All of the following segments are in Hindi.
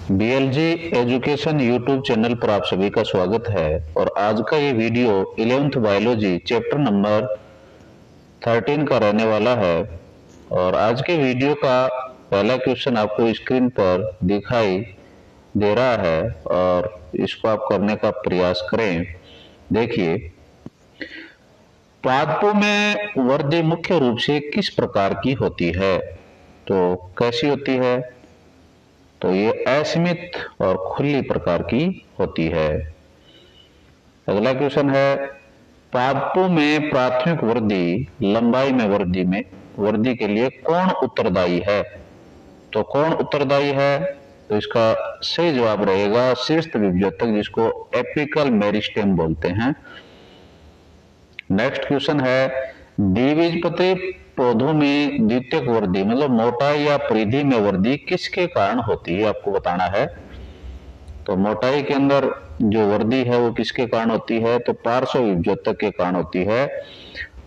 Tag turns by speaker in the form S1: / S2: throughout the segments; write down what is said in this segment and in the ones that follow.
S1: बीएलजी एजुकेशन यूट्यूब चैनल पर आप सभी का स्वागत है। और आज का ये video 11th biology chapter number 13 का रहने वाला है। और आज के वीडियो का पहला क्वेश्चन आपको स्क्रीन पर दिखाई दे रहा है और इसको आप करने का प्रयास करें। देखिए, पादपों में वृद्धि मुख्य रूप से किस प्रकार की होती है? तो कैसी होती है? तो ये असीमित और खुली प्रकार की होती है। अगला क्वेश्चन है, पादपों में प्राथमिक वृद्धि लंबाई में वृद्धि के लिए कौन उत्तरदायी है? तो कौन उत्तरदायी है? तो इसका सही जवाब रहेगा शीर्ष विभजोतक, जिसको एपिकल मेरिस्टेम बोलते हैं। नेक्स्ट क्वेश्चन है, द्विबीजपत्री पौधों में द्वितीयक वृद्धि मतलब मोटाई या परिधि में वृद्धि किसके कारण होती है? आपको बताना है। तो मोटाई के अंदर जो वृद्धि है वो किसके कारण होती है? तो पार्श्व विभजोतक के कारण होती है।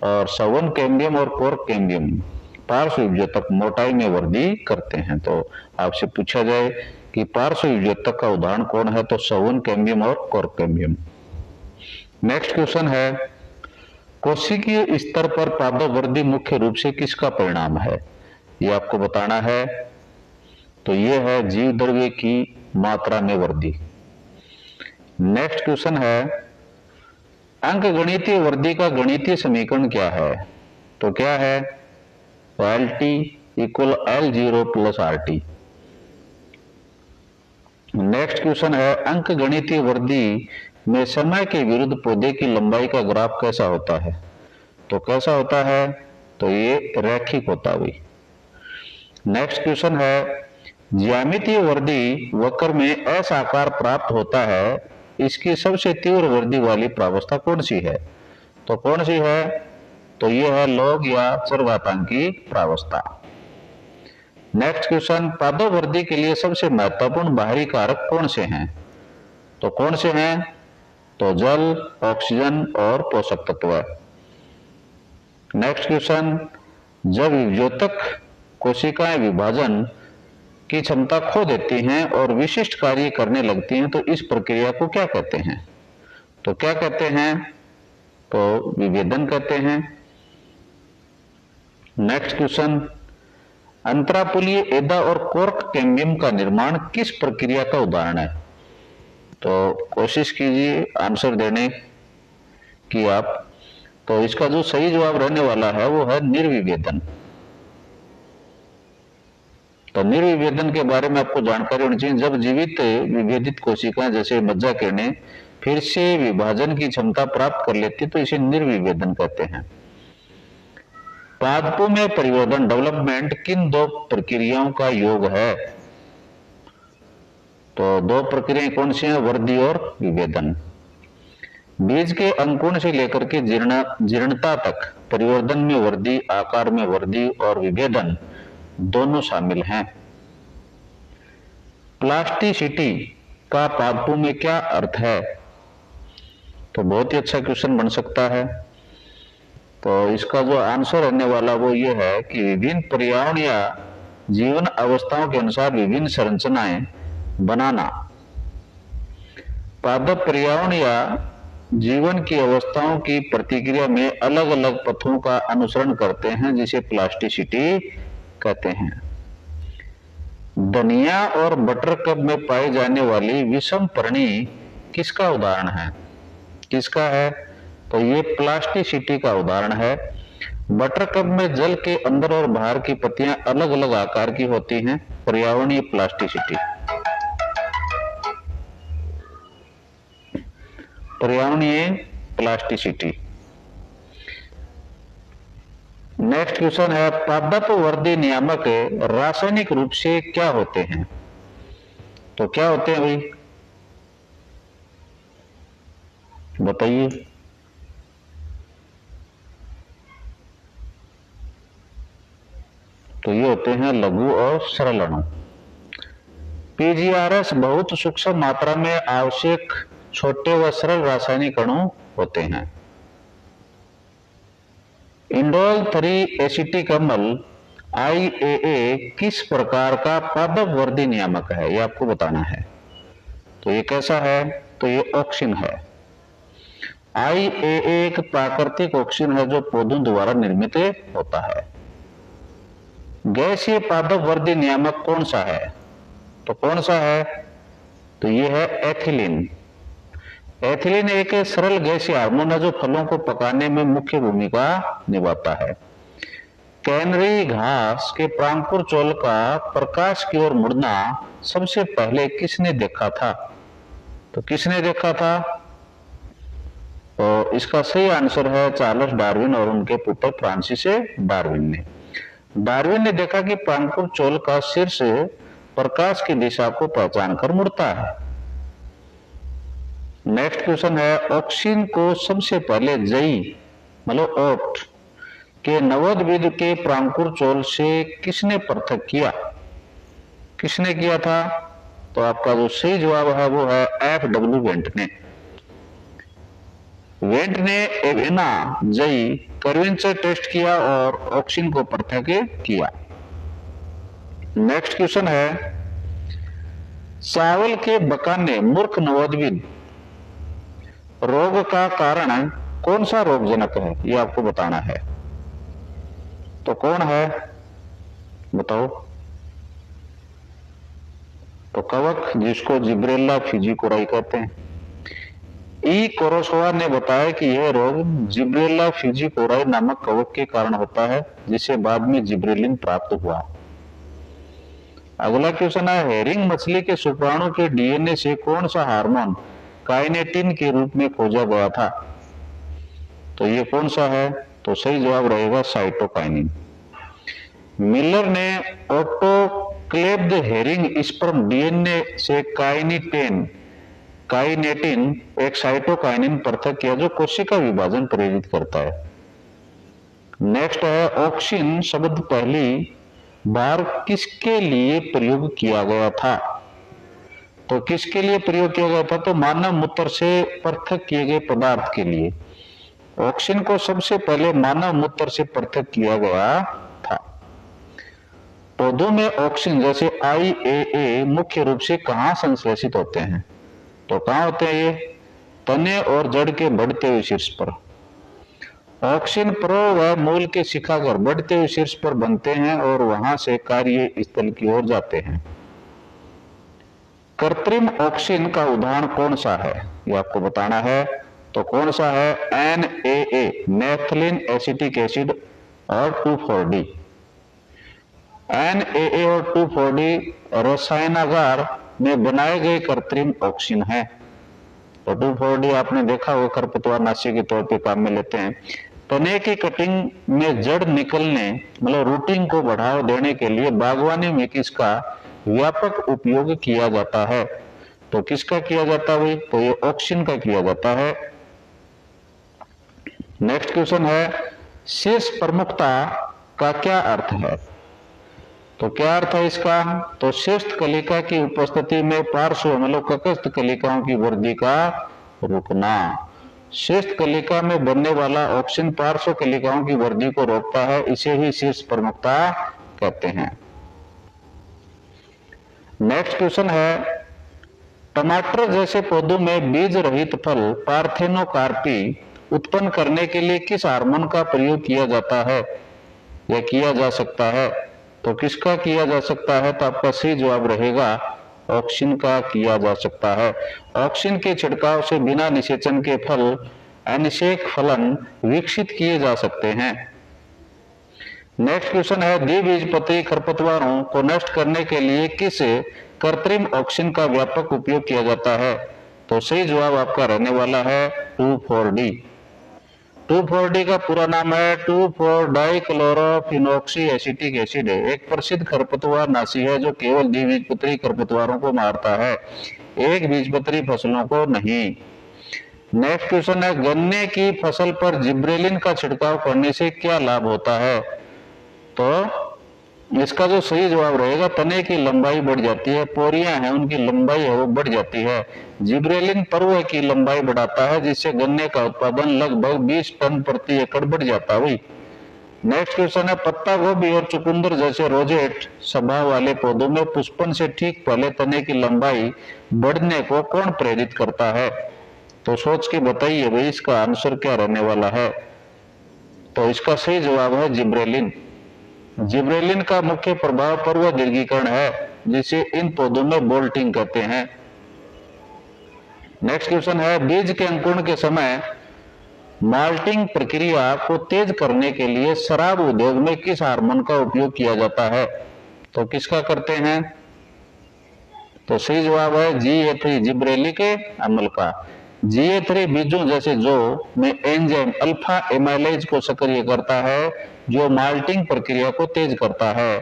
S1: और सवन कैम्बियम और कोर्क कैम्बियम पार्श्व विभजोतक मोटाई में वृद्धि करते हैं। तो आपसे पूछा जाए कि पार्श्व विभजोतक का उदाहरण कौन है? तो सवन कैम्बियम और कोर्क कैम्बियम। नेक्स्ट क्वेश्चन है, कोशिकीय स्तर पर पादप वृद्धि मुख्य रूप से किसका परिणाम है? ये आपको बताना है। तो ये है जीव द्रव्य की मात्रा में वृद्धि। नेक्स्ट क्वेश्चन है, अंकगणितीय वृद्धि का गणितीय समीकरण क्या है? तो क्या है? LT equal L0 plus RT। Next question है, अंकगणितीय वृद्धि में समय के विरुद्ध पौधे की लंबाई का ग्राफ कैसा होता है? तो कैसा होता है? तो ये रैखिक होता है। नेक्स्ट क्वेश्चन है, ज्यामितीय वृद्धि वक्र में ऐसा आकार प्राप्त होता है, इसकी सबसे तीव्र वृद्धि वाली प्रावस्था कौन सी है? तो कौन सी है? तो ये है लॉग या चरघातांकी प्रावस्था। नेक्स्ट क्वेश्चन, पादप वृद्धि के लिए सबसे महत्वपूर्ण बाहरी कारक कौन से हैं? तो कौन से हैं? तो जल, ऑक्सीजन और पोषक तत्व। नेक्स्ट क्वेश्चन, जब विभजोतक कोशिकाएं विभाजन की क्षमता खो देती हैं और विशिष्ट कार्य करने लगती हैं, तो इस प्रक्रिया को क्या कहते हैं? तो क्या कहते हैं? तो विभेदन कहते हैं। नेक्स्ट क्वेश्चन, अंतरापुलीय एदा और कोर्क कैम्बियम का निर्माण किस प्रक्रिया का उदाहरण है? तो कोशिश कीजिए आंसर देने की आप। तो इसका जो सही जवाब रहने वाला है वो है निर्विभेदन। तो निर्विभेदन के बारे में आपको जानकारी होनी चाहिए। जब जीवित विभेदित कोशिकाएं जैसे मज्जा किरणें फिर से विभाजन की क्षमता प्राप्त कर लेती तो इसे निर्विभेदन कहते हैं। पादपों में परिवर्धन डेवलपमेंट किन दो प्रक्रियाओं का योग है? तो दो प्रक्रियाएं कौन सी हैं? वृद्धि और विभेदन। बीज के अंकुरण से लेकर के जीर्णता तक परिवर्धन में वृद्धि, आकार में वृद्धि और विभेदन दोनों शामिल हैं। प्लास्टिसिटी का पादपों में क्या अर्थ है? तो बहुत ही अच्छा क्वेश्चन बन सकता है। तो इसका जो आंसर रहने वाला वो ये है कि विभिन्न पर्यावरण या जीवन अवस्थाओं के अनुसार विभिन्न संरचनाएं बनाना। पादप पर्यावरण या जीवन की अवस्थाओं की प्रतिक्रिया में अलग अलग पथों का अनुसरण करते हैं, जिसे प्लास्टिसिटी कहते हैं। धनिया और बटरकप में पाई जाने वाली विषम पर्णी किसका उदाहरण है? किसका है? तो ये प्लास्टिसिटी का उदाहरण है। बटरकप में जल के अंदर और बाहर की पत्तियां अलग अलग आकार की होती हैं। पर्यावरणीय प्लास्टिसिटी, पर्यावरणीय प्लास्टिसिटी। नेक्स्ट क्वेश्चन है, पादप वृद्धि नियामक रासायनिक रूप से क्या होते हैं? तो क्या होते हैं भाई, बताइए। तो ये होते हैं लघु और सरल अणु। पीजीआरएस बहुत सूक्ष्म मात्रा में आवश्यक छोटे व सरल रासायनिक अणु होते हैं। इंडोल 3 एसिटिक अम्ल IAA किस प्रकार का पादप वर्धी नियामक है, ये आपको बताना है। तो ये कैसा है, तो ये ऑक्सिन है। IAA एक प्राकृतिक ऑक्सिन है जो पौधों द्वारा निर्मित होता है। गैसीय पादप वर्धी नियामक कौन सा है, तो कौन सा है, तो ये है एथिलीन। एथिलीन एक सरल गैसीय हार्मोन है जो फलों को पकाने में मुख्य भूमिका निभाता है। कैनरी घास के प्रांकुर चोल का प्रकाश की ओर मुड़ना सबसे पहले किसने देखा था, तो किसने देखा था, तो इसका सही आंसर है चार्ल्स डार्विन और उनके पुत्र फ्रांसिस डार्विन ने। डार्विन ने देखा कि प्रांकुर चोल का शीर्ष प्रकाश की दिशा को पहचान कर मुड़ता है। नेक्स्ट क्वेश्चन है, ऑक्सिन को सबसे पहले जई मतलब ओट के नवोद्भिद के प्रांकुर चोल से किसने पृथक किया, किसने किया था, तो आपका जो सही जवाब है वो है FW वेंट ने। वेंट ने एवेना जई कर्विन से टेस्ट किया और ऑक्सिन को पृथक किया। नेक्स्ट क्वेश्चन है, चावल के बकाने मूर्ख नवोद्भिद रोग का कारण कौन सा रोगजनक है, ये आपको बताना है। तो कौन है बताओ, तो कवक जिसको जिब्रेला फिजिकोराई कहते हैं। ई कोरोसोवा ने बताया कि यह रोग जिब्रेला फिजिकोराई नामक कवक के कारण होता है जिसे बाद में जिब्रेलिन प्राप्त हुआ। अगला क्वेश्चन है, हेरिंग मछली के शुक्राणु के DNA से कौन सा हार्मोन काइनेटिन के रूप में खोजा गया था, तो ये कौन सा है, तो सही जवाब रहेगा साइटोकाइनिन। मिलर ने ऑटोक्लेव्ड हेरिंग स्पर्म DNA से काइनेटिन एक साइटोकाइनिन पृथक किया जो कोशिका विभाजन प्रेरित करता है। नेक्स्ट है, ऑक्सिन शब्द पहली बार किसके लिए प्रयोग किया गया था, तो किसके लिए प्रयोग किया गया था, तो मानव मूत्र से पृथक किए गए पदार्थ के लिए। ऑक्सिन को सबसे पहले मानव मूत्र से पृथक किया गया था। पौधों में ऑक्सिन जैसे IAA मुख्य रूप से कहां संश्लेषित होते हैं, तो कहां होते हैं ये, तने और जड़ के बढ़ते हुए शीर्ष पर। ऑक्सिन प्रव व मूल के शिखागर बढ़ते हुए शीर्ष पर बनते हैं और वहां से कार्य स्थल की ओर जाते हैं। कृत्रिम ऑक्सिन का उदाहरण कौन सा है, ये आपको बताना है। तो कौन सा है, NAA नेफ्थलीन एसिटिक एसिड और 2,4-D। NAA और 2,4-D रसायनागार में बनाए गए कृत्रिम ऑक्सिन है। तो 2,4-D आपने देखा होगा खरपतवारनाशी के तौर पे काम में लेते हैं। तने की कटिंग में जड़ निकलने मतलब रूटिंग को बढ़ावा देने के लिए बागवानी में किसका व्यापक उपयोग किया जाता है, तो किसका किया जाता है, तो ये ऑक्सिन का किया जाता है। नेक्स्ट क्वेश्चन है, शीर्ष प्रमुखता का क्या अर्थ है, तो क्या अर्थ है इसका, तो शीर्ष कलिका की उपस्थिति में पार्श्व मतलब ककस्थ कलिकाओं की वृद्धि का रुकना। शीर्ष कलिका में बनने वाला ऑक्सिन पार्श्व कलिकाओं की वृद्धि को रोकता है, इसे ही शीर्ष प्रमुखता कहते हैं। नेक्स्ट क्वेश्चन है, टमाटर जैसे पौधों में बीज रहित फल पार्थेनोकार्पी उत्पन्न करने के लिए किस हार्मोन का प्रयोग किया जाता है या किया जा सकता है, तो किसका किया जा सकता है, तो आपका सही जवाब रहेगा ऑक्सिन का किया जा सकता है। ऑक्सिन के छिड़काव से बिना निषेचन के फल अनिषेक फलन विकसित किए जा सकते हैं। नेक्स्ट क्वेश्चन है, द्विबीजपत्री खरपतवारों को नष्ट करने के लिए किस कृत्रिम ऑक्सिन का व्यापक उपयोग किया जाता है, तो सही जवाब आपका रहने वाला है 2,4-D। 2,4-D का पूरा नाम है 2,4-डाइक्लोरोफिनॉक्सी एसिटिक एसिड है। एक प्रसिद्ध खरपतवार नाशी है जो केवल द्विबीजपत्री खरपतवारों को मारता है, एक बीजपत्री फसलों को नहीं। नेक्स्ट क्वेश्चन है, गन्ने की फसल पर जिब्रेलिन का छिड़काव करने से क्या लाभ होता है, तो इसका जो सही जवाब रहेगा तने की लंबाई बढ़ जाती है, पोरियां हैं उनकी लंबाई है वो बढ़ जाती है। जिब्रेलिन पर्व की लंबाई बढ़ाता है जिससे गन्ने का उत्पादन लगभग 20 टन प्रति एकड़ बढ़ जाता है। नेक्स्ट क्वेश्चन है, पत्ता गोभी और चुकंदर जैसे रोजेट स्वभाव वाले पौधों में पुष्पन से ठीक पहले तने की लंबाई बढ़ने को कौन प्रेरित करता है? तो सोच के बताइए भाई इसका आंसर क्या रहने वाला है। तो इसका सही जवाब है जिब्रेलिन। जिब्रेलिन का मुख्य प्रभाव पर्व दीर्घीकरण है, जिसे इन पौधों में बोल्टिंग कहते हैं। नेक्स्ट क्वेश्चन है, बीज के अंकुरण के समय माल्टिंग प्रक्रिया को तेज करने के लिए शराब उद्योग में किस हार्मोन का उपयोग किया जाता है? तो किसका करते हैं? तो सही जवाब है GA3 जिब्रेलिक अम्ल का। GA3 बीजों जैसे जौ में एंजाइम अल्फा एमाइलेज को सक्रिय करता है, जो माल्टिंग प्रक्रिया को तेज करता है।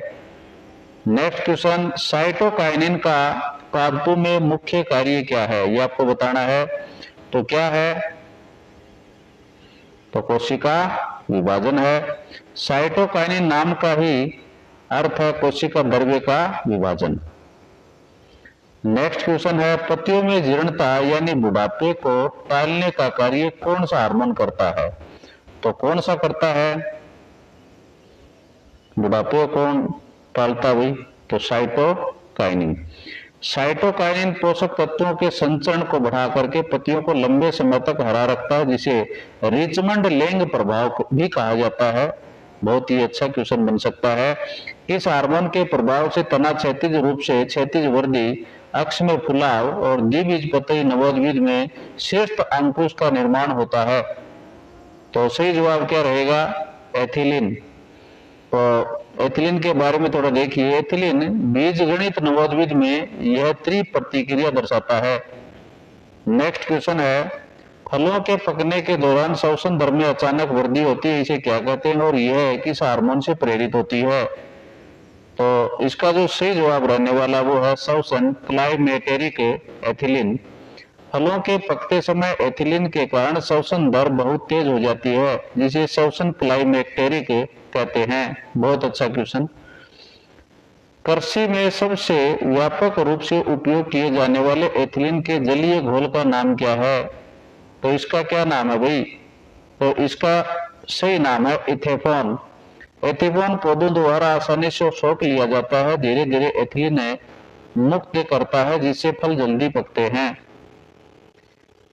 S1: नेक्स्ट क्वेश्चन, साइटोकाइनिन का पादपों में मुख्य कार्य क्या है? ये आपको बताना है। तो क्या है? तो कोशिका विभाजन है। साइटोकाइनिन नाम का ही अर्थ है कोशिका द्रव्य का विभाजन। नेक्स्ट क्वेश्चन है, पत्तियों में जीर्णता यानी बुढ़ापे को टालने का कार्य कौन सा हार्मोन करता है? तो कौन सा करता है? बुढ़ापे को कौन टालता भाई? तो साइटोकाइनिन। साइटोकाइनिन पोषक तत्वों के संचरण को बढ़ा करके पत्तियों को लंबे समय तक हरा रखता है, जिसे रिचमंड लेंग प्रभाव भी कहा जाता है। बहुत ही अच्छा क्वेश्चन बन सकता है। इस हार्मोन के प्रभाव से तना क्षैतिज रूप से क्षैतिज वृद्धि, अक्ष में फुलाव और द्विबीजपत्री नवोद्भिद में श्रेष्ठ अंकुश का निर्माण होता है। तो सही जवाब क्या रहेगा? एथिलीन। तो एथिलीन के बारे में थोड़ा देखिए। एथिलीन बीजगणित नवोद्भिद में यह त्रिप्रतिक्रिया दर्शाता है। नेक्स्ट क्वेश्चन है, फलों के पकने के दौरान श्वसन दर में अचानक वृद्धि होती है, इसे क्या कहते हैं और यह किस हार्मोन से प्रेरित होती है? तो इसका जो सही जवाब रहने वाला वो है श्वसन क्लाइमेटेरिक एथिलीन। फलों के पकते समय एथिलीन के कारण श्वसन दर बहुत तेज हो जाती है, जिसे श्वसन क्लाइमेटेरिक कहते हैं। बहुत अच्छा क्वेश्चन। कृषि में सबसे व्यापक रूप से उपयोग किए जाने वाले एथिलीन के जलीय घोल का नाम क्या है? तो इसका क्या नाम है भाई? तो इसका सही नाम है इथेफॉन। एथिलीन पौधों द्वारा आसानी से सोख लिया जाता है, धीरे धीरे एथिलीन मुक्त करता है, जिससे फल जल्दी पकते हैं।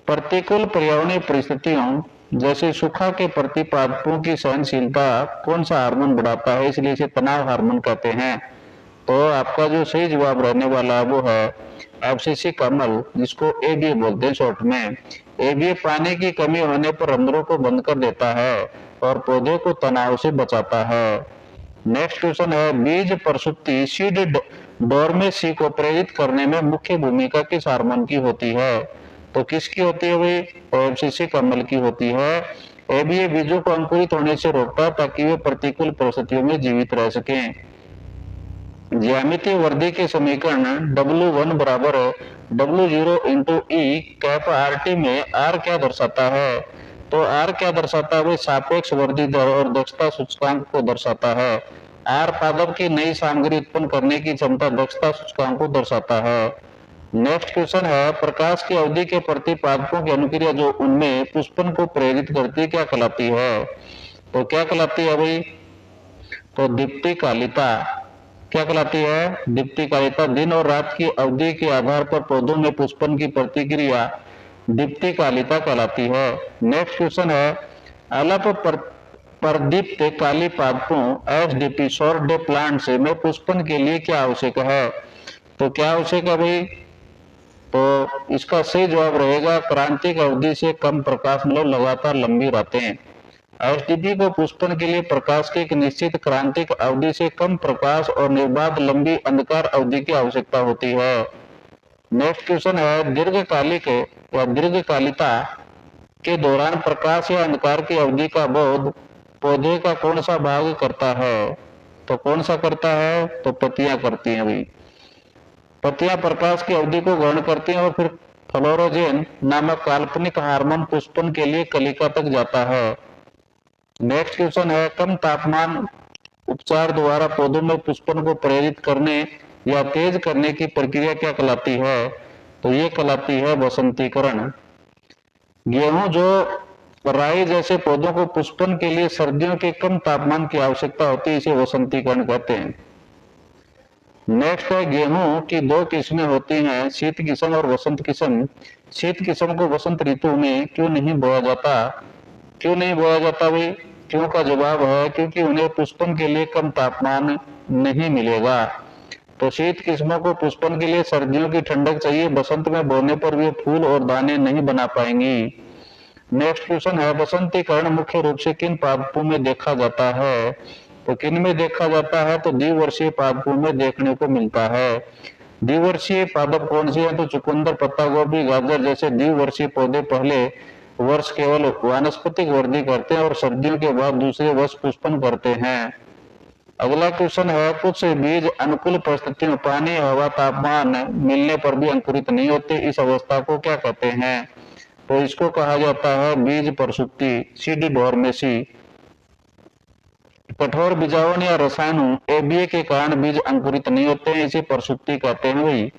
S1: प्रतिकूल पर्यावरणीय परिस्थितियों जैसे सूखा के प्रति पादपों की सहनशीलता कौन सा हार्मोन बढ़ाता है, इसलिए इसे तनाव हार्मोन कहते हैं। तो आपका जो सही जवाब रहने वाला वो है एब्सिसिक अम्ल, जिसको ABA बोलते हैं शॉर्ट में। ABA पानी की कमी होने पर रंध्रों को बंद कर देता है और पौधे को तनाव से बचाता है। नेक्स्ट क्वेश्चन है, बीज प्रसुप्ति सीड डोर्मेसी को प्रेरित करने में मुख्य भूमिका किस हार्मोन की होती है? तो किसकी होती है भाई? एब्सिसिक अम्ल की होती है। ABA बीजों को अंकुरित होने से रोकता है ताकि वे प्रतिकूल परिस्थितियों में जीवित रह सकें। ज्यामितीय वृद्धि के समीकरण W1 बराबर W0 इंटू ई कैप RT में R क्या दर्शाता है? तो R क्या दर्शाता है? सापेक्ष वृद्धि दर और दक्षता सूचकांक को दर्शाता है। R पादप की नई सामग्री उत्पन्न करने की क्षमता दक्षता सूचकांक को दर्शाता है। नेक्स्ट क्वेश्चन है, प्रकाश की अवधि के प्रति पादपों की अनुक्रिया जो उनमें पुष्पन को प्रेरित करती है क्या कहलाती है? तो क्या कहलाती है भाई? तो दीप्तिकालिता। क्या कहलाती है? दीप्तिकालिता। दिन और रात की अवधि के आधार पर पौधों में पुष्पन की प्रतिक्रिया दीप्तिकालिता कहलाती है। नेक्स्ट क्वेश्चन है, अल्प प्रदीप्त काली पादपों SDP शॉर्ट डे प्लांट्स में पुष्पन के लिए क्या आवश्यक है? तो क्या आवश्यक है भाई? तो इसका सही जवाब रहेगा क्रांतिक अवधि से कम प्रकाश, मतलब लगातार लंबी रातें। SDP को पुष्पन के लिए प्रकाश की एक निश्चित क्रांतिक अवधि से कम प्रकाश और निर्बाध लंबी अंधकार अवधि की आवश्यकता होती है। नेक्स्ट क्वेश्चन है, दीर्घकालिक या दीर्घकालिता के दौरान प्रकाश या अंधकार की अवधि का बोध पौधे का कौन सा भाग करता है? तो कौन सा करता है? तो पत्तियां करती हैं भाई। पत्तियां प्रकाश की अवधि को ग्रहण करती हैं और फिर फ्लोरोजेन नामक काल्पनिक हार्मोन पुष्पन के लिए कलिका तक जाता है। नेक्स्ट क्वेश्चन है, कम तापमान उपचार द्वारा पौधों में पुष्पन को प्रेरित करने या तेज करने की प्रक्रिया क्या कहलाती है? तो ये कहलाती है वसंतीकरण। गेहूं जो राई जैसे पौधों को पुष्पन के लिए सर्दियों के कम तापमान की आवश्यकता होती है, इसे वसंतीकरण कहते हैं। नेक्स्ट है, गेहूं की दो किस्में होती हैं, शीत किस्म और वसंत किस्म। शीत किस्म को वसंत ऋतु में क्यों नहीं बोया जाता? क्यों नहीं बोया जाता भाई? क्यों का जवाब है क्योंकि उन्हें पुष्पन के लिए कम तापमान नहीं मिलेगा। तो शीत किस्मों को पुष्पन के लिए सर्दियों की ठंडक चाहिए, बसंत में बोने पर वे फूल और दाने नहीं बना पाएंगी। नेक्स्ट क्वेश्चन है, बसंतीकरण मुख्य रूप से किन पादपों में देखा जाता है? तो किन में देखा जाता है? तो द्विवर्षीय पादपों में देखने को मिलता है। द्विवर्षीय पादप कौन से हैं? तो चुकंदर, पत्ता गोभी, गाजर जैसे द्विवर्षीय पौधे पहले वर्ष केवल वानस्पतिक वृद्धि करते हैं और सर्दियों के बाद दूसरे वर्ष पुष्पन करते हैं। अगला क्वेश्चन है, कुछ बीज अनुकूल परिस्थितियों पानी, हवा, तापमान मिलने पर भी अंकुरित नहीं होते, इस अवस्था को क्या कहते हैं? तो इसको कहा जाता है बीज प्रसुप्ति, सीडी डोरमेसी। कठोर बीजाणु या रसायनों एबीए के कारण बीज अंकुरित नहीं होते हैं, इसे प्रसुप्ति कहते हैं भाई।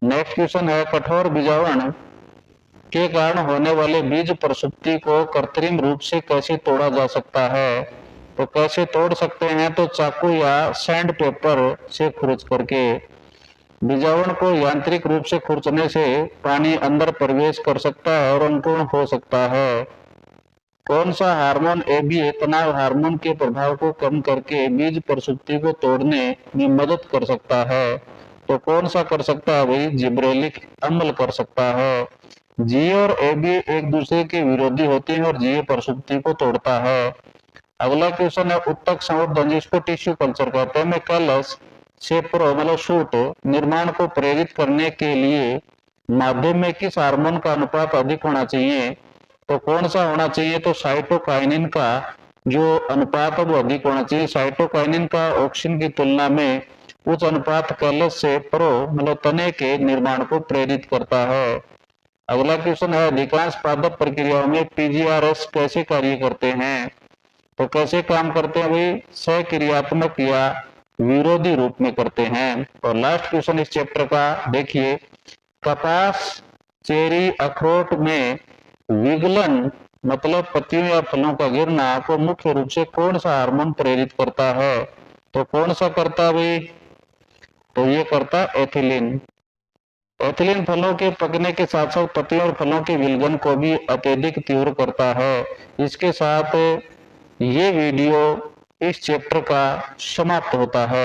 S1: नेक्स्ट क्वेश्चन है, कठोर बीजाणु के कारण होने वाले बीज प्रसुप्ति को कृत्रिम रूप से कैसे तोड़ा जा सकता है? तो कैसे तोड़ सकते हैं? तो चाकू या सैंड पेपर से खुरच करके। बीजाणु को यांत्रिक रूप से खुरचने से पानी अंदर प्रवेश कर सकता है और अंकुरण हो सकता है। कौन सा हार्मोन एबीए तनाव हार्मोन के प्रभाव को कम करके बीज प्रसुप्ति को तोड़ने में मदद कर सकता है? तो कौन सा कर सकता है भाई? जिब्रेलिक अम्ल कर सकता है। जीए और एबीए एक दूसरे के विरोधी होते हैं और जीए प्रसुप्ति को तोड़ता है। अगला क्वेश्चन है, उत्तक संवर्धन जिसको टिश्यू कल्चर कहते हैं में कलश से मतलब शूट निर्माण को प्रेरित करने के लिए माध्यम में किस हार्मोन का अनुपात अधिक होना चाहिए? तो कौन सा होना चाहिए? तो साइटोकाइनिन का जो अनुपात है वो अधिक होना चाहिए। साइटोकाइनिन का ऑक्सीजन की तुलना में उच्च अनुपात कलश से मतलब तने के निर्माण को प्रेरित करता है। अगला क्वेश्चन है, अधिकांश पादप प्रक्रियाओं में पीजीआरएस कैसे कार्य करते हैं? तो कैसे काम करते हैं भाई? सक्रियात्मक या विरोधी रूप में करते हैं। और लास्ट क्वेश्चन इस चैप्टर का देखिए, कपास, चेरी, अखरोट में विगलन मतलब पत्तियों या फलों का गिरना को मुख्य रूप से कौन सा हार्मोन प्रेरित करता है? तो कौन सा करता है भाई? तो ये करता एथिलीन। एथिलीन फलों के पकने के साथ साथ पत्तियों और फलों के विलगन को भी अत्यधिक तीव्र करता है। इसके साथ ये वीडियो इस चैप्टर का समाप्त होता है।